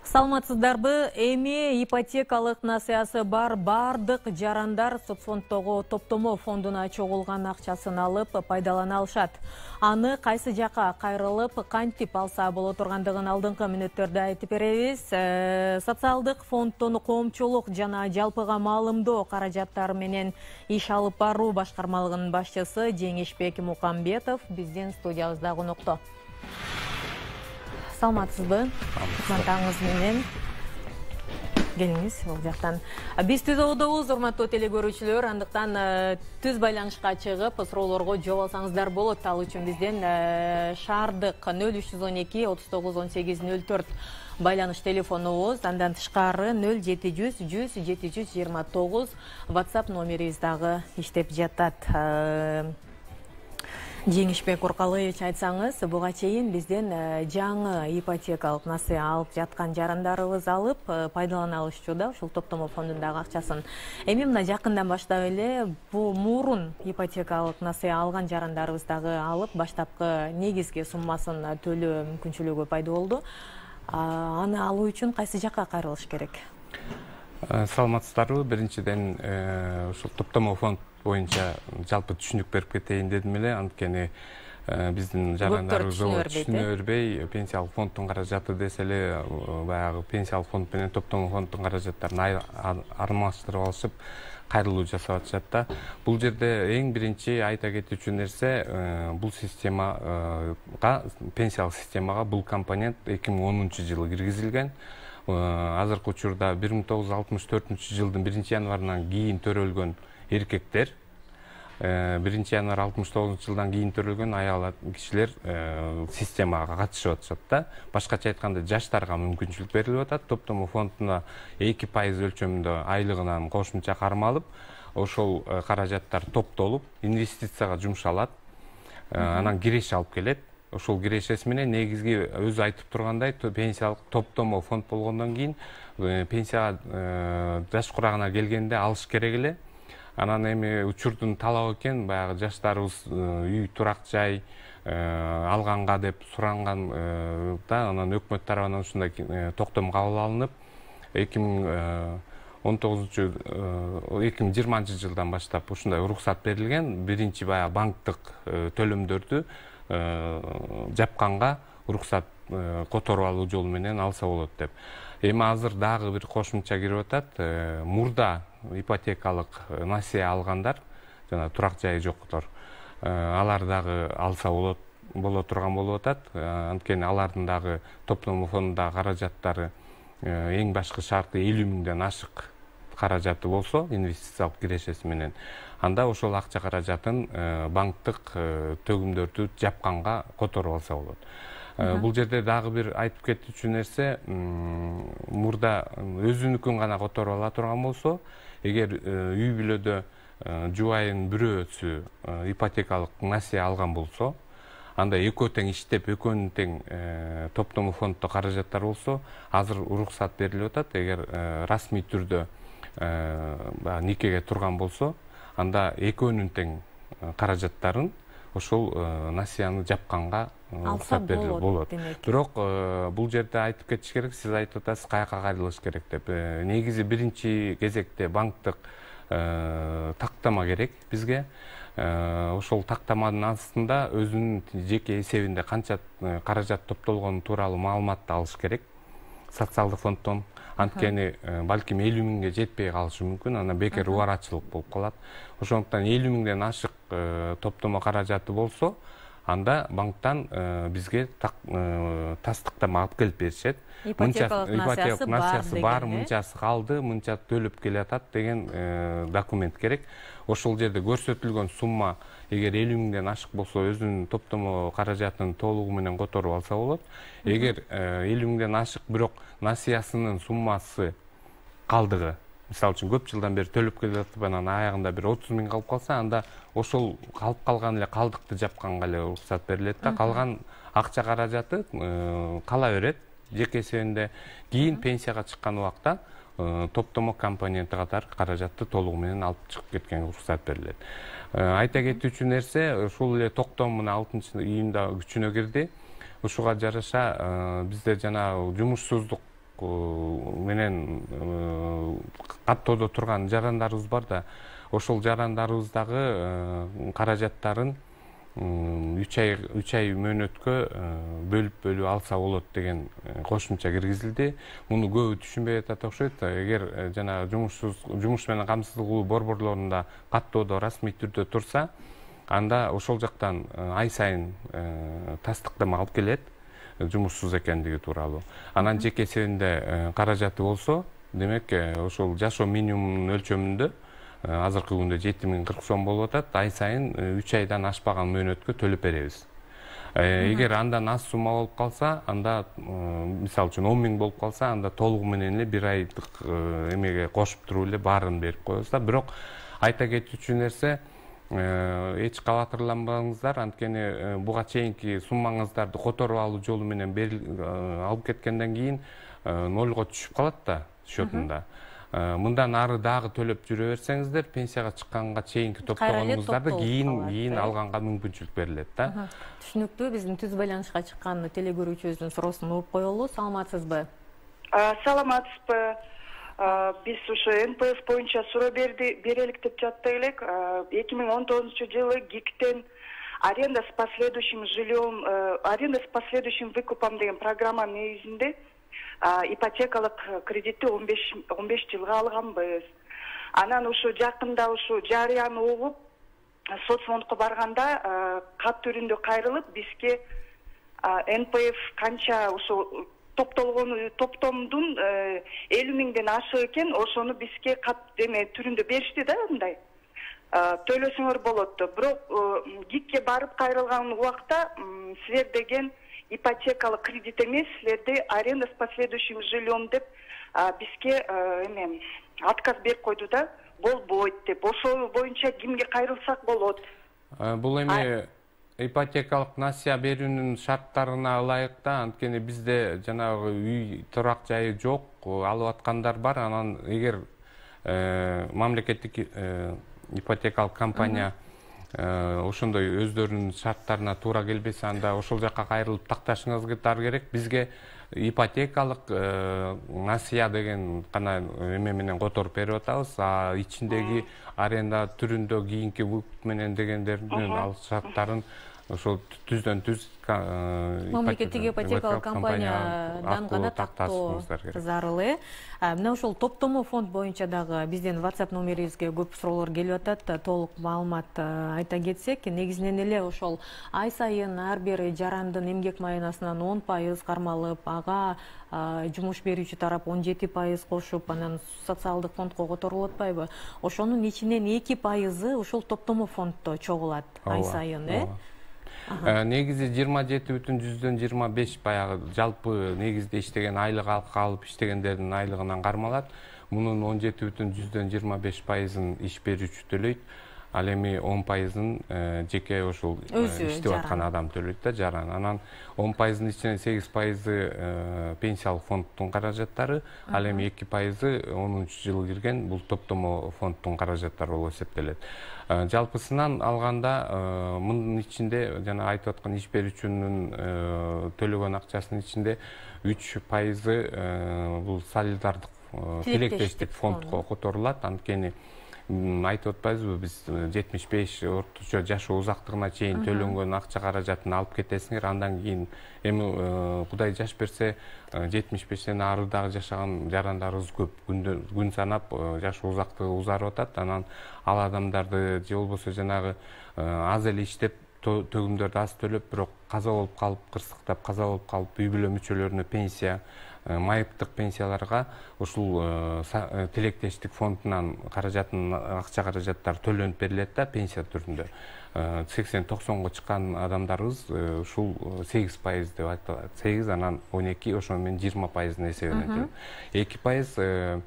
Саламатсыздарбы, эми ипотекалык насыясы бар бардык жарандар соцфонддогу топтомо фондуна чогулган акчасын алып пайдалана алышат. Аны кайсы жака кайрылып, кантип алса боло тургандыгын алдыңкы мүнөттөрдө айтып беребиз. Социалдык фонддон коомчулук жана жалпыга маалымдоо каражаттары менен иш алып баруу башкармалыгынын башчысы Жеңишбек Мукамбетов биздин студиябызда конокто. Саламатсызбы? Кызматыңыз менен келиңиз бул жактан. Биз түз оодобуз, урматтуу телекөрүүчүлөр, андыктан түз байланышка чыгып, суроолорго жооп алсаңыздар болот. Ал үчүн бизден шаардык 0312 39 18 04 байланыш телефонубуз, андан тышкары 0700 100 729 WhatsApp номерибиз дагы иштеп жатат. Жеңишбек Уркалыевич, айтсаңыз, буга чейин бизден жаңы ипотекалык насыя алып жаткан жарандарыбыз алып пайдалана алышчу ушул топтомо фондундагы акчасын. Эми мына жакындан баштап эле бу мурун ипотекалык насыя алган жарандарыбыз дагы алып баштапкы негизги суммасын төлөө мүмкүнчүлүгү пайда болду. Аны алуу үчүн кайсы жакка кайрылыш керек? Саламатсыздарбы, биринчиден ушул топтомо фонд боюнча жалпы түшүнүк берип кетейин дедим эле. Анткени биздин жарандарыбыз түшүнө бербей, пенсиялык фонддун каражаты десе эле, баягы пенсиялык фонд менен топтомо фонддун каражаттарын аралаштырып алышып, кайрылуу жасап атышат да. Бул жерде эң биринчи айта кетүүчү нерсе, бул системага, пенсиялык системага бул компонент 2010-жылы киргизилген. Азыркы учурда 1964-жылдын 1-январынан кийин төрөлгөн эркектер, 1-январ 69-жылдан кийин төрөлгөн аял кишилер системага катышып атышат да. Башкача айтканда, жаштарга мүмкүнчүлүк берилип атат. Топтомо фондуна 2% өлчөмүндө айлыгынан кошумча кармалып, ошол каражаттар топтолуп, инвестицияга жумшалат, анан киреше алып келет. Ошол кирешеси менен негизги өзү айтып тургандай, пенсиялык топтомо фонд болгондон кийин пенсияга жаш курагына келгенде алыш керек эле. Анан эми учурдун талабы экен, баягы жаштарыбыз үй, турак жай алганга деп суранган да, анан өкмөт тарабынан ушундай токтом кабыл алынып, 2020-жылдан баштап ушундай уруксат берилген. Биринчи баягы банктык төлөмдөрдү жапканга уруксат которуп алуу жолу менен алса болот деп. Эми азыр дагы бир кошумча кирип атат. Мурда ипотекалык насыя алгандар, жана турак жайы жоктор, алар дагы алса боло турган болуп атат. Анткени алардын дагы топтомо фондундагы каражаттары эң башкы шарты 50 миңден ашык каражаты болсо, инвестициялык кирешеси менен, анда ошол акча каражатын банктык төгүмдөрдү жапканга которуп алса болот. Бул жерде дагы бир айтып кетүүчү нерсе, мурда өзүнүкүн гана которуп ала турган болсо, эгер үй бүлөдө жубайынын бирөөсү ипотекалык насыя алган болсо, анда экөө тең иштеп, экөөнүн тең топтомо фонддо каражаттар болсо, азыр уруксат берилип атат. Эгер расмий түрдө никеге турган болсо, анда экөөнүн тең каражаттарын ошол насыяны жапканга уруксат берилип болот. Бирок бул жерде айтып кетиш керек, сиз айтып атасыз каяка кайрылыш керек деп. Негизи биринчи кезекте банктык тактама керек бизге. Ошол тактаманын астында өзүнүн жеке эсебинде канча каражат топтолгону тууралуу маалыматты алыш керек социалдык фонддон. Анткени балким 50 миңге жетпей калышы мүмкүн, анан бекер убарачылык болуп калат. Ошондуктан 50 миңден ашык топтомо каражаты болсо, анда банктан бизге тастыктама алып келип беришет. Ипотекалык насыясы бар, мынчасы калды, мынча төлөп келатат деген документ керек. Ошол жерде көрсөтүлгөн сумма эгер 50 миңден ашык болсо, өзүнүн топтомо каражатын толугу менен которуп алса болот. Эгер 50 миңден ашык, бирок насыясынын суммасы калдыгы, мисалы үчүн көп жылдан бери төлөп келатып, анан аягында бир 30 миң калып калса, анда ошол калып калган эле калдыкты жапканга эле уруксат берилет да. Калган акча каражаты кала берет жеке эсебинде. Кийин пенсияга чыккан убакта топтомо компоненти катары каражатты толугу менен алып чыгып кеткенге уруксат берилет. Айта кетүүчү нерсе, ушул эле токтом мына 6-июнда күчүнө кирди. Ушуга жараша бизде жана жумушсуздук менен каттоодо турган жарандарыбыз бар да, ошол жарандарыбыздагы каражаттарын 3 ай мөөнөткө бөлүп алса болот деген кошумча киргизилди. Муну көбү түшүнбөй атат окшойт. Эгер жана жумуш менен камсыздуулуу борборлорунда каттоодо расмий түрдө турса, анда ошол жактан ай сайын тастыктама алып келет жумушсуз экендиги тууралуу. Анан жеке эсебинде каражаты болсо, демек ошол жашоо минимумунун өлчөмүндө азыркы күндө 7040 сом болуп атат. Ай сайын 3 айдан ашпаган мөөнөткө төлөп беребиз. Эгер андан аз сумма болуп калса, анда мисалы үчүн 10 000 болуп калса, анда толугу менен эле 1 айдык эмеге кошуп туруп эле баарын берип коебуз да. Бирок айта кетүүчү нерсе, эч кабатырланбаңыздар, анткени буга чейинки суммаңыздарды которуп алуу жолу менен алып кеткенден кийин нолго түшүп калат да счетунда. Мындан ары дагы төлөп жүрө берсеңиздер, пенсияга чыкканга чейинки топтогонуңуздарды кийин алганга мүмкүнчүлүк берилет да. Түшүнүктүү. Биздин түз байланышка чыккан телегөрүүчүбүздүн суроосун угуп коелу. Саламатсызбы? Саламатсызбы. Биз ушу НПФ боюнча суроо берелик деп жаттык элек. 2019-жылы ГИКтен аренда с последующим жильем, аренда с последующим выкупом деген программа негизинде ипотекалык кредитти 15 жылга алганбыз. Анан ушу жакында ушу жарыяны угуп соцфондко барганда кат түрүндө кайрылып бизге НПФ канча ушу топтомдун 50 000ден ашык экен, ошону бизге кат түрүндө беришти да, мындай. Төлөсөңөр болот. Бирок ГИКке барып кайрылган убакта силер деген ипотекалык кредит эмес, силерде аренда с последующим жильем деп бизге отказ берип койду да, болбойт деп. Ошол боюнча кимге кайрылсак болот? Бул эми ипотекалык насыя берүүнүн шарттарына ылайык да, анткени бизде жанагы үй турак жайы жок, алып аткандар бар. Анан эгер мамлекеттик ипотекалык компания ошондой өздөрүнүн шарттарына туура келбесе, анда ошол жакка кайрылып такташыңыздар керек. Бизге ипотекалык насыя деген гана эме менен которуп берип атабыз. Ичиндеги аренда түрүндө кийинки выкуп менен дегендердин ал шарттарын ошол түздөн түз мамлекеттик ипотекалык компаниядан гана тактоо зарыл. Мына ошол топтомо фонд боюнча дагы биздин WhatsApp номерибизге көп суроолор келип атат. Толук маалымат айта кетсек, негизинен эле ошол ай сайын ар бир жарандын эмгек маянасынан 10% кармалып, ага жумуш берүүчү тарап 17% кошуп, анан социалдык фондко которулуп атпайбы? Ошонун ичинен 2% ошол топтомо фонддо чогулат ай сайын, Негизи 27,25 баягы жалпы негизде иштеген айлык алып иштегендердин айлыгынан кармалат. Мунун 17,25%ын иш берүүчү төлөйт. Ал эми 10%ын жеке ошол иштеп аткан адам төлөйт да, жаран. Анан 10%ын ичинен 8% пенсиялык фонддун каражаттары, ал эми 2% 10-жылы кирген бул топтомо фонддун каражаттары болуп эсептелет. Жалпысынан алганда мунун ичинде жана айтып аткан иш берүүчүнүн төлөгөн акчасынын ичинде 3% бул солидардык тилектештик фондко которулат. Анткени айтып атпайбызбы, биз 75 орточо жашоо узактыгына чейин төлөнгөн акча каражатын алып кетесиңер, андан кийин эми Кудай жаш берсе 75ден ары дагы жашаган жарандарыбыз көп, күн санап жашоо узактыгы узарып атат. Анан ал адамдарды же болбосо жанагы аз эле иштеп төгүмдөрдү аз төлөп, бирок каза болуп калып, кырсыктап каза болуп калып, үй бүлө мүчөлөрүнө пенсия, майыптык пенсияларга ушул тилектештик фондунан акча каражаттар төлөнүп берилет да, пенсия түрүндө. 80-90го чыккан адамдарыбыз ушул 8% деп айтылат. 8, анан 12, ошону менен 20%-ын эсебинен. 2%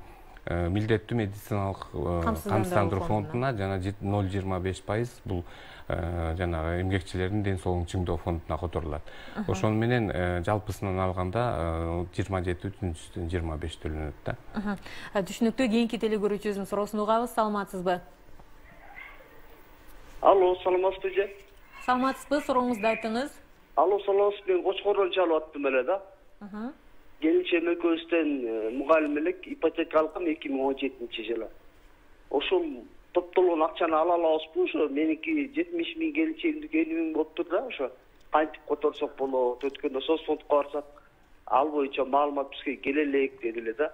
милдеттүү медициналык камсыздандыруу фондуна, жана 0,25% бул жанагы эмгекчилердин ден соолугун чыңдоо фондуна которулат. Ошону менен жалпысынан алганда 27,25 төлөнөт да. Түшүнүктүү. Кийинки телегөрүүчүбүздүн суроосун угабыз. Саламатсызбы? Алло, саламатсызбы же? Саламатсызбы, сурооңузду айтыңыз. Алло, саламатсызбы. Мен Кочкордон чалып аттым эле да. келинчегим экөөбүздөн мугалимдик ипотека алгам 2017-жылы. Ошол топтолгон акчаны ала алабызбы? Ошо меники 70 миң, келинчегимдики 50 миң болуп тур да, ошо кантип которсок болот, өткөндө соцфондко барсак, ал боюнча маалымат бизге келе элек дедиле да.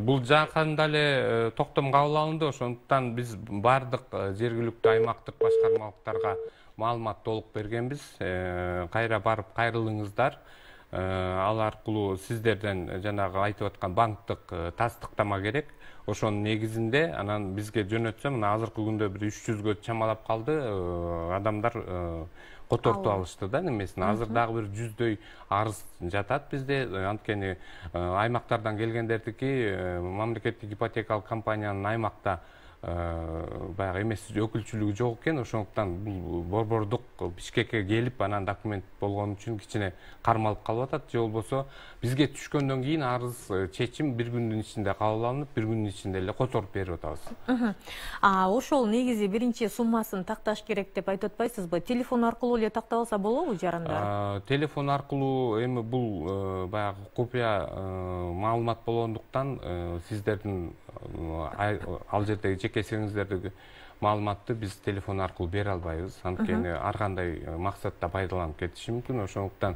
Бул жакында эле токтом кабыл алынды, ошондуктан биз бардык жергиликтүү аймактык башкармалыктарга маалымат толук бергенбиз. Кайра барып кайрылыңыздар. Ал аркылуу сиздерден жанагы айтып аткан банктык тастыктама керек. Ошонун негизинде анан бизге жөнөтсө, мына азыркы күндө бир 300гө чамалап калды адамдар котортуп алышты да немесин. Азыр дагы бир 100дөй арыз жатат бизде. Анткени аймактардан келгендердики мамлекеттик ипотекалык компаниянын аймакта баягы эмес өкүлчүлүгү жок экен. Ошондуктан бул борбордук Бишкекке келип анан документ болгон үчүн кичине кармалып калып атат. Же болбосо бизге түшкөндөн кийин арыз чечим бир күндүн ичинде кабыл алынып, бир күндүн ичинде эле которуп берип атабыз. Ошол негизи биринчи суммасын такташ керек деп айтып атпайсызбы? Телефон аркылуу эле такталса болобу жарандар? Телефон аркылуу эми бул баягы купуя маалымат болгондуктан сиздердин ал жердеги жеке маалыматты биз телефон аркылуу бере албайбыз. Анткени ар кандай максатта пайдаланып кетиши мүмкүн. Ошондуктан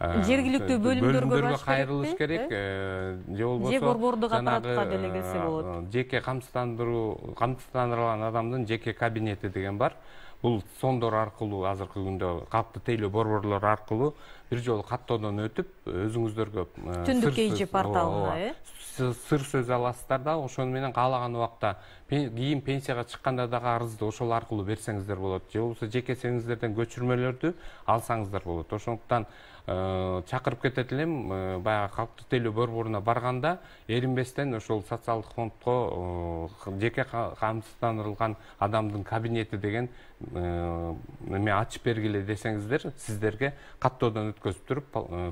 жергиликтүү бөлүмдөргө кайрылыш керек. Же болбосо борбордук аппаратка деле келсе болот. Жеке камсыздандырылган адамдын жеке кабинети деген бар. Бул сондор аркылуу азыркы күндө калкты тейлөө борборлор аркылуу бир жолу каттоодон өтүп, өзүңүздөргө Түндүк эйжи порталына, сыр сөз аласыздар да, ошону менен каалаган убакта кийин пенсияга чыкканда дагы арызды ошол аркылуу берсеңиздер болот. Же болбосо жекесиңиздерден көчүрмөлөрдү алсаңыздар болот. Ошондуктан чакырып кетет элем, баягы калкты тейлөө борборуна барганда эринбестен ошол социалдык фондко жеке камсыздандырылган адамдын кабинети деген эме ачып бергиле десеңиздер, сиздерге каттоодон өткөзүп туруп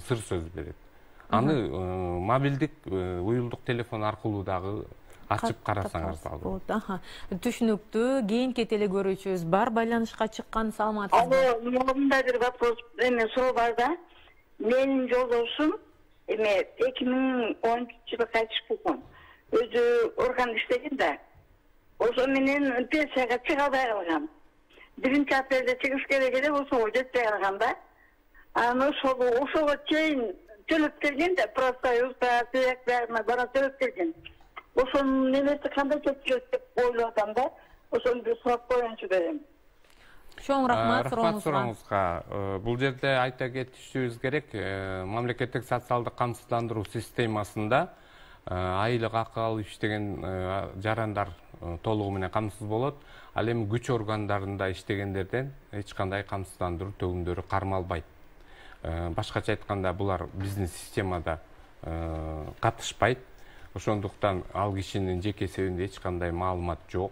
сыр сөз берет. Аны мобилдик уюлдук телефон аркылуу дагы ачып карасаңыз болот. Түшүнүктүү. Кийинки телекөрүүчүбүз бар, байланышка чыккан, саламатсызбы? Мында бир вопрос суроо бар да. Менин жолдошум 2013-жылы кайтыш болгон. Өзү орган иштеген да. Ошо менен пенсияга чыга албай калган. 1-апрелде чыгыш керек эле, ошого жетпей калган да. Анан ошого чейин төлөп келген да, профсоюзга, тиякдарына бара төлөп келген. Ошонун немеси кандай чечилет деп ойлоп атам да. Ошону бир сурап коеюнчу дедим. Чоң рахмат сурооңузга. Бул жерде айта кетишибиз керек, мамлекеттик социалдык камсыздандыруу системасында айлык акы алып иштеген жарандар толугу менен камсыз болот. Ал эми күч органдарында иштегендерден эч кандай камсыздандыруу төгүмдөрү кармалбайт. Башкача айтканда булар биздин системада катышпайт. Ошондуктан ал кишинин жеке эсебинде эч кандай маалымат жок.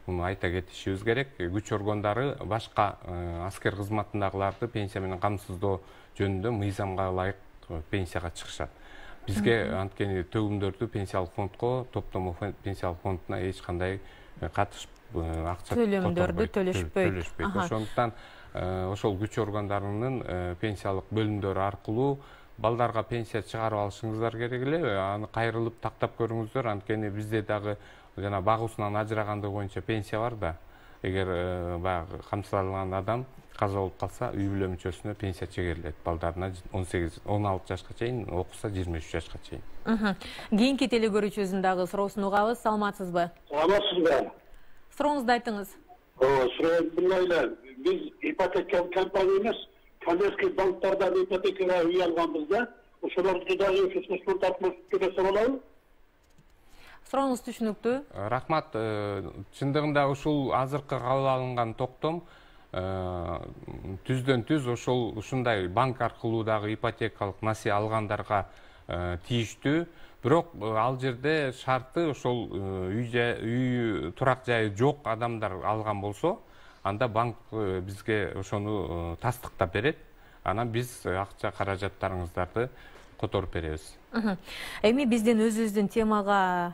Муну айта кетишибиз керек. Күч органдары башка аскер кызматындагыларды пенсия менен камсыздоо жөнүндө мыйзамга ылайык пенсияга чыгышат. Бизге анткени төгүмдөрдү пенсиялык фондко, топтомо пенсиялык фондуна эч кандай катышып акча төлөмдөрдү төлөшпөйт. Ошондуктан ошол күч органдарынын пенсиялык бөлүмдөрү аркылуу балдарга пенсия чыгарып алышыңыздар керек эле. Аны кайрылып тактап көрүңүздөр. Анткени бизде дагы жана багуусунан ажырагандыгы боюнча пенсия бар да. Эгер баягы камсыздалган адам каза болуп калса, үй бүлө мүчөсүнө пенсия чегерилет. Балдарына 16 жашка чейин, окуса 23 жашка чейин. Кийинки телекөрүүчүбүздүн дагы суроосун угабыз. Саламатсызбы? Саламатсызбы? Сурооңузду айтыңыз. Суроо мындай эле. Биз ипотекалык компания эмес, коммерческий банктардан ипотекага үй алганбыз да. Ошолорду дагы фонд аркылуу төлөсө болобу? Сурооңуз түшүнүктүү. Рахмат. Чындыгында ушул азыркы кабыл алынган токтом түздөн түз ушундай банк аркылуу дагы ипотекалык насыя алгандарга тийиштүү. Бирок ал жерде шарты ошол үй турак жайы жок адамдар алган болсо, анда банк бизге ошону тастыктап берет. Анан биз акча каражаттарыңыздарды которуп беребиз. Эми биздин өзүбүздүн темага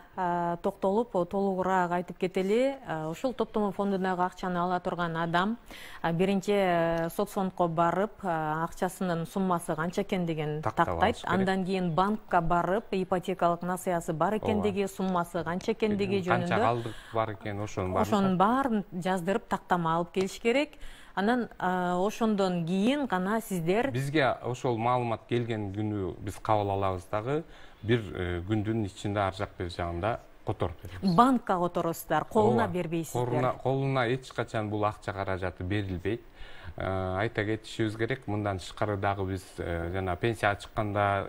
токтолуп, толугураак айтып кетели. Ушул топтомо фондундагы акчаны ала турган адам биринчи соцфондко барып, акчасынын суммасы канча экендигин тактайт. Андан кийин банкка барып, ипотекалык насыясы бар экендиги, суммасы канча экендиги жөнүндө канча калдык бар экен, ошонун баарын жаздырып тактама алып келиш керек. Анан ошондон кийин гана сиздер бизге ошол маалымат келген күнү биз кабыл алабыз дагы, бир күндүн ичинде ар жак бер жагында которуп беребиз. Банкка которосуздар, колуна бербейсиздер. Колуна эч качан бул акча каражаты берилбейт. Айта кетишибиз керек, мындан тышкары дагы биз жана пенсияга чыкканда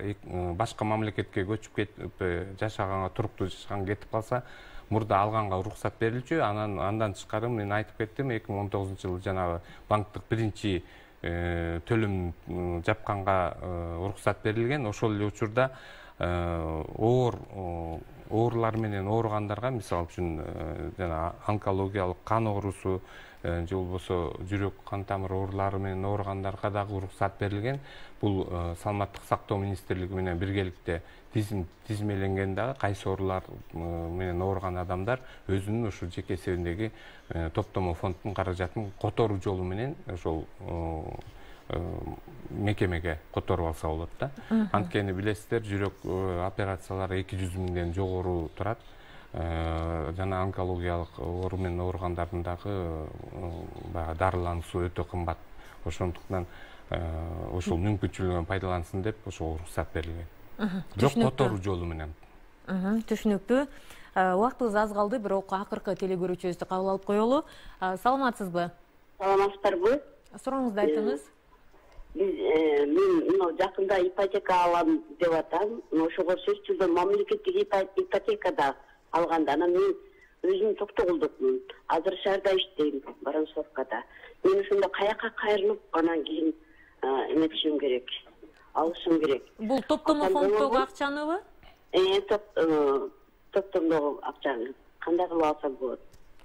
башка мамлекетке көчүп кетип жашаганга, туруктуу жашаганга кетип калса, мурда алганга уруксат берилчү. Андан тышкары мен айтып кеттим, 2019-жылы жанагы банктык биринчи төлөм жапканга уруксат берилген. Ошол эле учурда оорлар менен ооругандарга, мисалы үчүн жана онкологиялык кан оорусу же болбосо жүрөк кан тамыр оорулары менен ооругандарга дагы уруксат берилген. Бул саламаттык сактоо министрлиги менен биргеликте тизмеленген дагы, кайсы оорулар менен ооруган адамдар өзүнүн ушу жеке эсебиндеги топтомо фонддун каражатын которуу жолу менен ошол мекемеге которуп алса болот да. Анткени билесиздер, жүрөк операциялары 200 миңден жогору турат. Жана онкологиялык оору менен ооругандардын дагы дарылануусу өтө кымбат. Ошондуктан ошол мүмкүнчүлүгүн пайдалансын деп ошол уруксат берилген. Бирок которуу жолу менен. Түшүнүктүү. Убактыбыз аз калды, бирок акыркы телегөрүүчүбүздү кабыл алып коелу. Саламатсызбы? Саламатсыздарбы? Сурооңузду айтыңыз. Мен жакында ипотека алам деп атам. Ошого сөзсүз түрдө мамлекеттик ипотекада алганда, анан мен өзүм токтогулдукмун. Азыр шаарда иштейм, Барансовкада. Мен ошондо каяка кайрылып, анан кийин эметишим керек, алышым керек. Бул топтомо фонддогу акчаныбы? Топтомдогу акчаны кандай кылып алсам болот?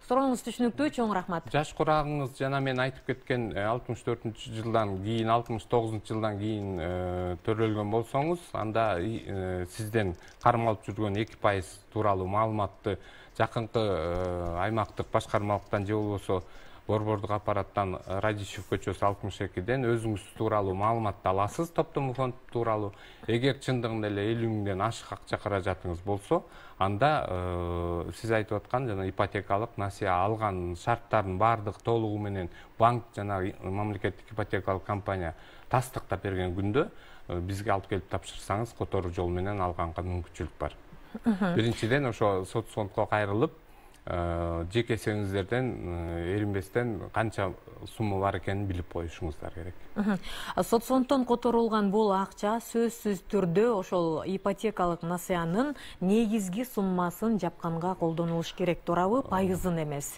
Сурооңуз түшүнүктүү, чоң рахмат. Жаш курагыңыз жана мен айтып кеткен 64-жылдан кийин, 69-жылдан кийин төрөлгөн болсоңуз, анда сизден кармалып алып жүргөн 2% тууралуу маалыматты жакынкы аймактык башкармалыктан же болбосо борбордук аппараттан Радищев көчөсү 62ден өзүңүз тууралуу маалыматты аласыз, топтомо фонд тууралуу. Эгер чындыгында эле 50 миңден ашык акча каражатыңыз болсо, анда сиз айтып аткан жана ипотекалык насыя алган шарттардын баардык толугу менен банк жана мамлекеттик ипотекалык компания тастыктап берген күндө бизге алып келип тапшырсаңыз, которуу жол менен алганга мүмкүнчүлүк бар. Биринчиден ошо соцфондко кайрылып, жеке эсебиңиздерден эринбестен канча сумма бар экенин билип коюшуңуздар керек. Соцфонддон которулган бул акча сөзсүз түрдө ошол ипотекалык насыянын негизги суммасын жапканга колдонулуш керек, туурабы? Пайызын эмес.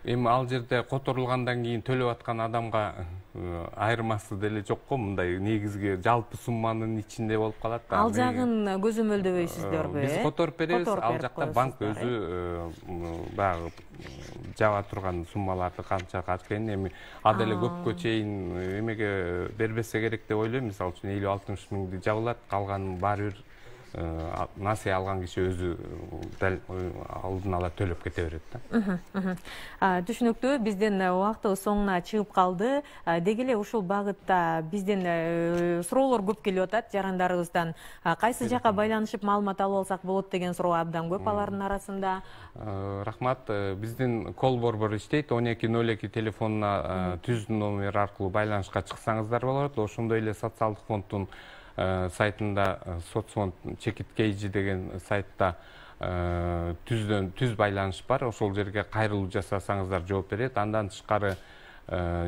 Эми ал жерде которулгандан кийин төлөп аткан адамга айырмасы деле жокко, мындай негизги жалпы сумманын ичинде болуп калат. Ал жагын көзөмөлдөбөйсүздөрбү? Биз которуп беребиз, ал жакта банк өзү баягы жаба турган суммаларды канча экенин, эми ал деле көпкө чейин эмеге бербесе керек деп ойлойм. Мисалы үчүн 50-60 миңди жабылат, калганын баары бир насыя алган киши өзү алдын ала төлөп кете берет да. Түшүнүктүү, биздин убактыбыз соңуна чыгып калды. Деги эле ушул багытта биздин суроолор көп келип атат жарандарыбыздан. Кайсы жака байланышып маалымат алып алсак болот деген суроо абдан көп алардын арасында. Рахмат. Биздин кол борбор иштейт. 1202 телефонуна түздүн номер аркылуу байланышка чыксаңыздар болот. Ошондой эле социалдык фонддун сайтында соцфонд чекиткейжи деген сайтта түз байланыш бар. Ошол жерге кайрылуу жасасаңыздар жооп берет. Андан тышкары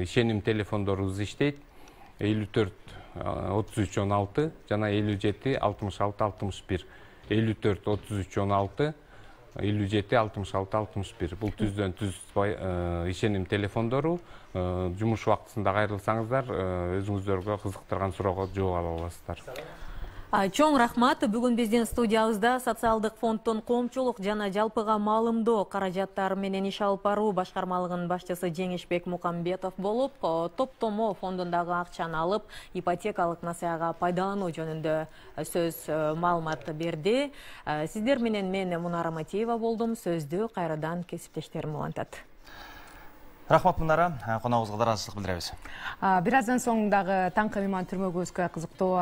ишеним телефондорубуз иштейт. 54 33 16 жана 57 66 61. 54 33 16 57 66 61. Бул түздөн түз ишеним телефондору. Жумуш убактысында кайрылсаңыздар, өзүңүздөргө кызыктырган суроого жооп ала аласыздар. Чоң рахмат. Бүгін бізден студиябызда социалдык фонддун коомчулук жана жалпыга маалымдоо каражаттары менен иш алып баруу башкармалыгынын башчысы Жеңишбек Мукамбетов болуп, топтомо фондундагы акчаны алып, ипотекалык насыяга пайдалануу жөнүндө сөз маалымат берди. Сиздер менен мен Мунара Матиева болдум. Сөздү кайрадан кесиптештерим улантат. Рахмат Мунара, коногубузга даазычылык билдиребиз. Бир аздан соң дагы Таңкы Мейман түрмөгүбүзгө кызыктуу